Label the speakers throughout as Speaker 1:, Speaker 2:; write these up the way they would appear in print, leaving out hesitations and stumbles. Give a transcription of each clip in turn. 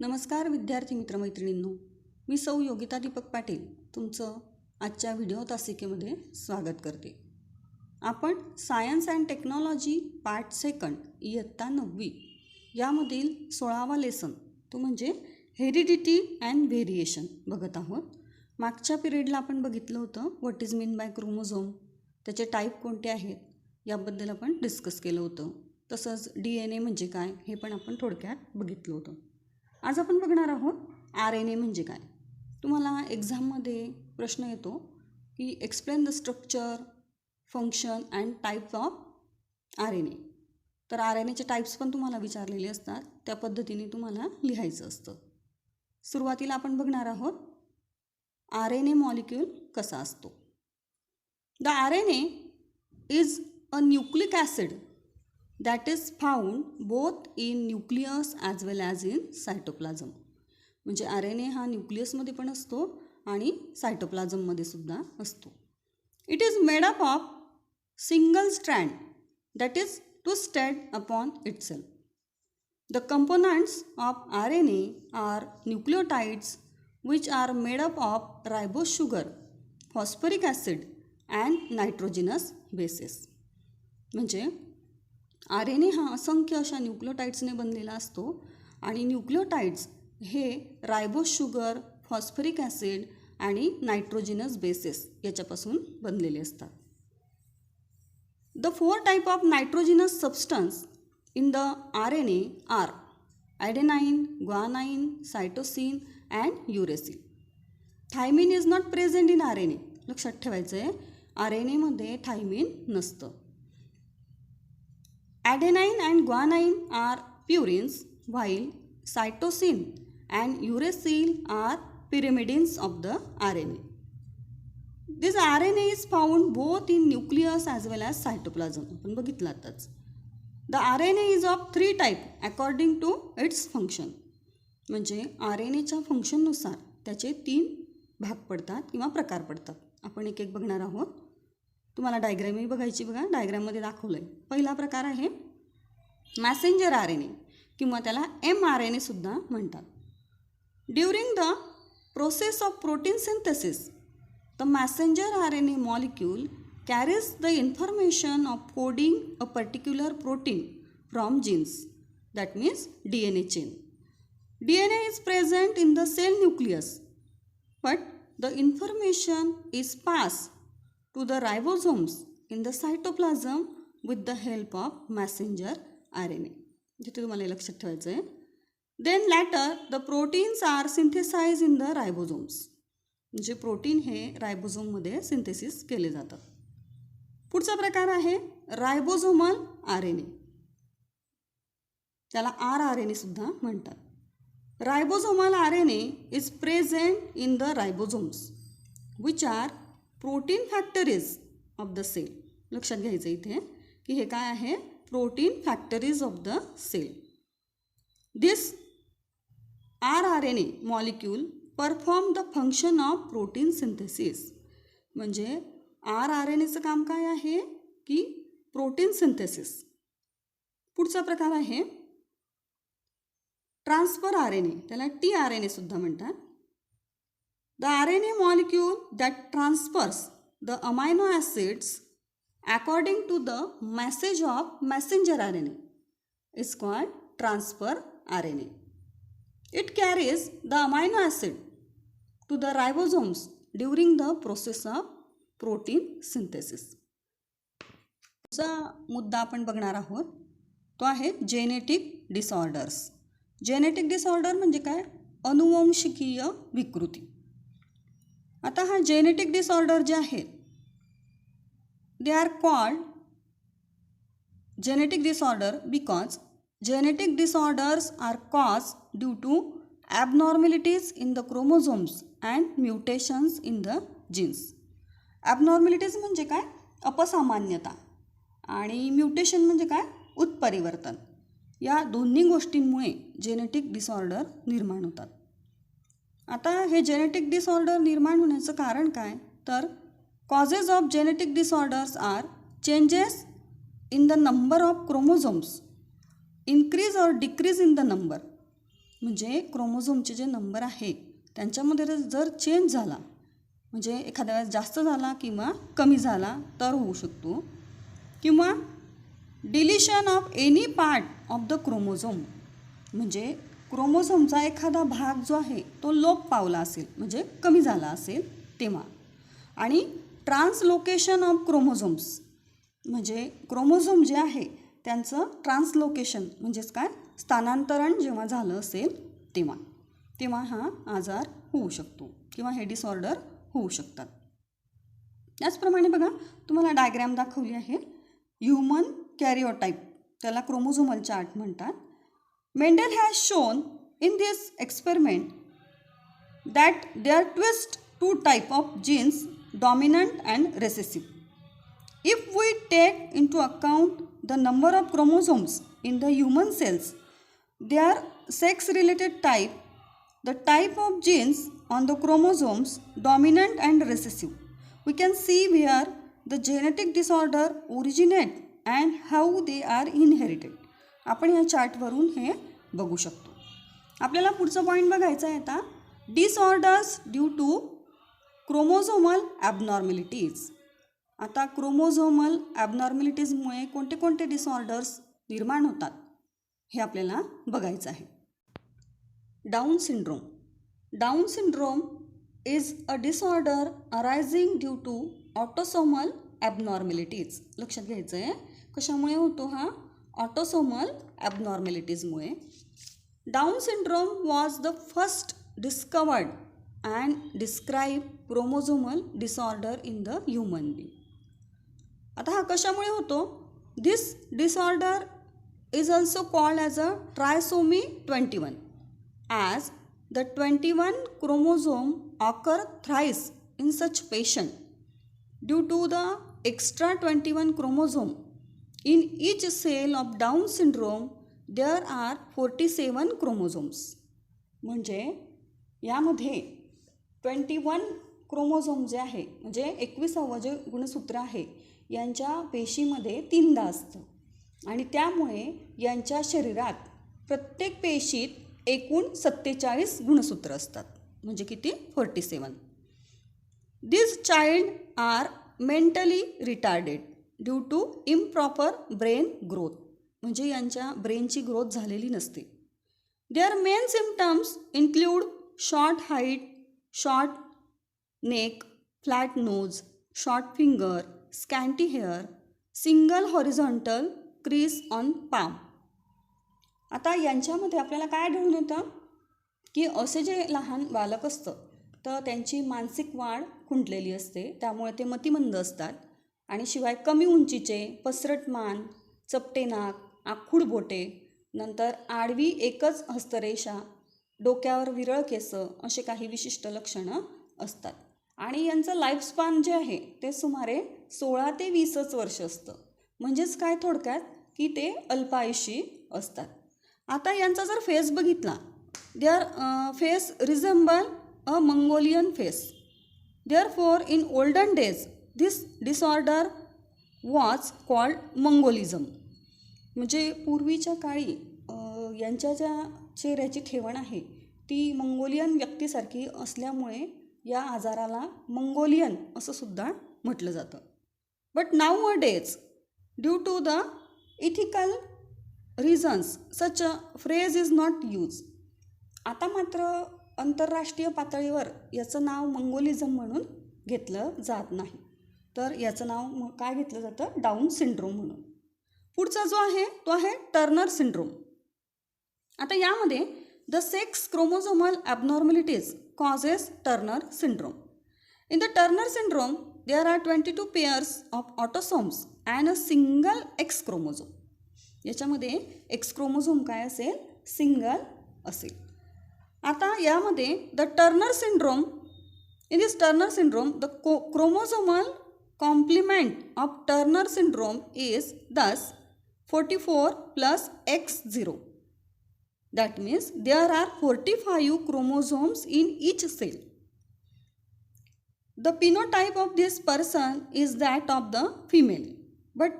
Speaker 1: नमस्कार विद्यार्थी मित्रमैत्रिणींनो, मी सौ योगिता दीपक पाटील तुमचं आजच्या व्हिडिओ तासिकेमध्ये स्वागत करते. आपण science and technology part second इयत्ता 9वी यामधील 16वा लेसन तो म्हणजे हेरिडिटी अँड व्हेरिएशन बघत आहोत. मागच्या पिरियडला आपण बघितलं होतं what is mean by chromosome, त्याचे टाईप कोणते आहेत याबद्दल आपण डिस्कस केलं होतं. तसंच DNA म्हणजे काय हे पण आपण थोडक्यात बघितलं होतं. आज आपण बघणार आहोत RNA म्हणजे काय. तुम्हाला एक्झाममध्ये प्रश्न येतो की explain the structure, function and types of RNA. तर RNAचे टाईप्स पण तुम्हाला विचारलेले असतात, त्या पद्धतीने तुम्हाला लिहायचं असतं. सुरुवातीला आपण बघणार आहोत RNA मॉलिक्यूल कसा असतो. The RNA is a nucleic acid that is found both in nucleus as well as in cytoplasm. म्हणजे RNA हा न्यूक्लियसमध्ये पण असतो आणि सायटोप्लाझममध्ये सुद्धा असतो. It is made up of single strand that is twisted upon itself. The components of RNA are nucleotides which are made up of ribose sugar, phosphoric acid and nitrogenous bases. म्हणजे RNA हा असंख्य अशा न्यूक्लियोटाइड्सने बनलेला असतो आणि nucleotides हे रायबोस sugar, phosphoric acid आणि नायट्रोजिनस bases याच्यापासून बनलेले असतात. The 4 type of nitrogenous substance in the RNA are adenine, guanine, cytosine and uracil. Thymine is not present in RNA. लक्षात ठेवायचं आहे, RNAमध्ये थायमिन नसतं. Adenine and guanine are purines, while cytosine and uracil are pyrimidines of the RNA. This RNA is found both in nucleus as well as cytoplasm. आपण बघितलं आताच. The RNA is of 3 type according to its function. म्हणजे RNAच्या फंक्शननुसार त्याचे 3 भाग पडतात किंवा प्रकार पडतात. आपण एक एक बघणार आहोत. तुम्हाला डायग्रॅमही बघायची बघा, डायग्रॅममध्ये दाखवलं आहे. पहिला प्रकार आहे मॅसेंजर RNA किंवा त्याला mRNA सुद्धा म्हणतात. During the process of protein synthesis the messenger RNA molecule carries the information of coding a particular protein from genes, that means DNA chain. DNA is present in the cell nucleus, but the information is passed to the ribosomes in the cytoplasm with the help of messenger RNA. जिथे तुम्हाला लक्षात ठेवायचं आहे. Then later the proteins are synthesized in the ribosomes. म्हणजे protein हे रायबोझोममध्ये synthesis केले जातात. पुढचा प्रकार आहे रायबोझोमल RNA. त्याला rRNA सुद्धा म्हणतात. Ribosomal RNA is present in the ribosomes which are protein factories of the cell. लक्षात घ्यायचं इथे की हे काय आहे, protein factories of the cell. This rRNA molecule perform the function of protein synthesis. म्हणजे rRNAचं काम काय आहे की प्रोटीन सिंथेसिस. पुढचा प्रकार आहे ट्रान्सफर RNA, त्याला tRNA सुद्धा म्हणतात. The RNA molecule that transfers the amino acids according to the message of messenger RNA is called transfer RNA. It carries the amino acid to the ribosomes during the process of protein synthesis. पुढचा मुद्दा आपण बघणार आहोत तो आहे genetic disorders. Genetic disorder म्हणजे काय, अनुवंशिकीय विकृती. आता हा जेनेटिक डिसऑर्डर जे आहेत they are called genetic disorder because genetic disorders are cause due to abnormalities in the chromosomes and mutations in the genes. Abnormalities म्हणजे काय, अपसामान्यता, आणि म्युटेशन म्हणजे काय, उत्परिवर्तन. या दोन्ही गोष्टींमुळे जेनेटिक डिसऑर्डर निर्माण होतात. आता हे जेनेटिक डिसऑर्डर निर्माण होण्याचं कारण काय, तर causes of genetic disorders are changes in the number of chromosomes, increase or decrease in the number, म्हणजे क्रोमोझोमचे जे नंबर आहे त्यांच्यामध्ये जर चेंज झाला, म्हणजे एखाद्या वेळेस जास्त झाला किंवा कमी झाला तर होऊ शकतो, किंवा deletion of any part of the chromosome, म्हणजे क्रोमोझोमचा एखादा भाग जो आहे तो लोप पावला असेल, म्हणजे कमी झाला असेल तेव्हा. आणि ट्रान्सलोकेशन ऑफ क्रोमोझोम्स, म्हणजे क्रोमोझोम जे आहे त्यांचं ट्रान्सलोकेशन म्हणजेच काय, स्थानांतरण जेव्हा झालं असेल तेव्हा हा आजार होऊ शकतो किंवा हे डिसऑर्डर होऊ शकतात. त्याचप्रमाणे बघा, तुम्हाला डायग्रॅम दाखवली आहे. ह्युमन कॅरिओटाईप, त्याला क्रोमोझोमल चार्ट म्हणतात. Mendel has shown in this experiment that they are twist two type of genes, dominant and recessive. If we take into account the number of chromosomes in the human cells, their sex-related type, the type of genes on the chromosomes, dominant and recessive, we can see where the genetic disorder originate and how they are inherited. आपण या चार्टवरून हे बघू शकतो. आपल्याला पुढचा point बघायचा आहे आता, disorders due to chromosomal abnormalities. आता क्रोमोझोमल ॲबनॉर्मॅलिटीजमुळे कोणते कोणते डिसऑर्डर्स निर्माण होतात हे आपल्याला बघायचं आहे. Down syndrome. Down syndrome is a disorder arising due to autosomal abnormalities. लक्षात घ्यायचं आहे कशामुळे होतो हा, ऑटोसोमल ॲबनॉर्मॅलिटीजमुळे. Down syndrome was the first discovered and describe chromosomal disorder in the human being. आता हा कशामुळे होतो, this disorder is also called as a trisomy 21 as the 21 chromosome occur thrice in such patient. Due to the extra 21 chromosome in each cell of down syndrome there are 47 chromosomes. म्हणजे यामध्ये 21 chromosome जे आहे, म्हणजे 21वे जे गुणसूत्र आहे यांच्या पेशीमध्ये 3दा असतं आणि त्यामुळे यांच्या शरीरात प्रत्येक पेशीत एकूण 47 गुणसूत्र असतात. म्हणजे किती, 47. This child are mentally retarded due to improper brain growth. म्हणजे यांच्या ब्रेनची ग्रोथ झालेली नसते. Their main symptoms include short height, short neck, flat nose, short finger, scanty hair, single horizontal crease on palm. आता यांच्यामध्ये आपल्याला काय आढळून येतं की असे जे लहान बालक असतं तर त्यांची मानसिक वाढ खुंटलेली असते, त्यामुळे ते मतिमंद असतात. आणि शिवाय कमी उंचीचे, पसरट मान, चपटे नाक, आखूड बोटे, नंतर आडवी एकच हस्तरेषा, डोक्यावर विरळ केस, असे काही विशिष्ट लक्षणं असतात. आणि यांचं लाईफस्पॅन जे आहे ते सुमारे 16 ते 20 वर्ष असतं. म्हणजेच काय थोडक्यात की ते अल्पायुषी असतात. आता यांचा जर फेस बघितला, their face resemble a Mongolian face. Therefore in olden days this disorder was called mongolism. म्हणजे पूर्वीच्या काळी यांच्या ज्या चेहऱ्याची ठेवण आहे ती मंगोलियन व्यक्तीसारखी असल्यामुळे या आजाराला मंगोलियन असं सुद्धा म्हटलं जातं. But nowadays due to the ethical reasons such a phrase is not use. आता मात्र आंतरराष्ट्रीय पातळीवर याचं नाव मंगोलिझम म्हणून घेतलं जात नाही, तर याचं नाव काय घेतलं जातं, डाऊन सिंड्रोम म्हणून. पुढचा जो आहे तो आहे टर्नर सिंड्रोम. आता यामध्ये the sex chromosomal ॲबनॉर्मॅलिटीज causes Turner syndrome. In the Turner syndrome, there are 22 pairs of autosomes and a single X chromosome. याच्यामध्ये X क्रोमोझोम काय असेल, सिंगल असेल. आता यामध्ये the Turner syndrome, in this Turner syndrome the chromosomal complement of Turner syndrome is thus 44 plus X0. That means there are 45 chromosomes in each cell. The phenotype of this person is that of the female, but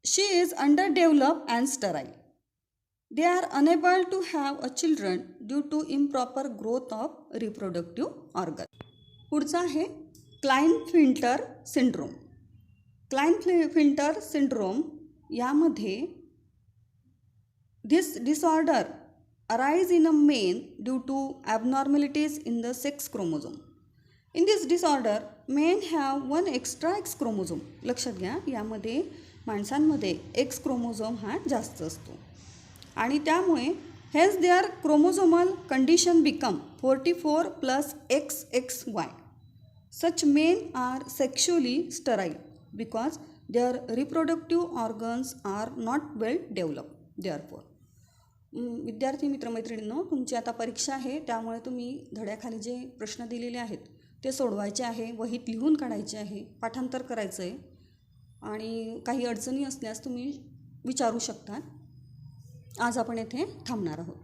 Speaker 1: she is underdeveloped and sterile. They are unable to have a children due to improper growth of reproductive organ. पुढचा आहे Klinefelter syndrome. Klinefelter syndrome यामध्ये this disorder arise in a man due to abnormalities in the sex chromosome. In this disorder, men have one extra X chromosome. लक्षात घ्या, यामध्ये माणसांमध्ये X chromosome हा जास्त असतो आणि त्यामुळे hence their chromosomal condition become 44 plus XXY. Such men are sexually sterile because their reproductive organs are not well developed. Therefore, विद्यार्थी मित्रमैत्रिणींनो, तुमची आता परीक्षा आहे, त्यामुळे तुम्ही धड्याखाली जे प्रश्न दिलेले आहेत ते सोडवायचे आहे, वहीत लिहून काढायचे आहे, पाठांतर करायचं आहे आणि काही अडचणी असल्यास तुम्ही विचारू शकता. आज आपण येथे थांबणार आहोत.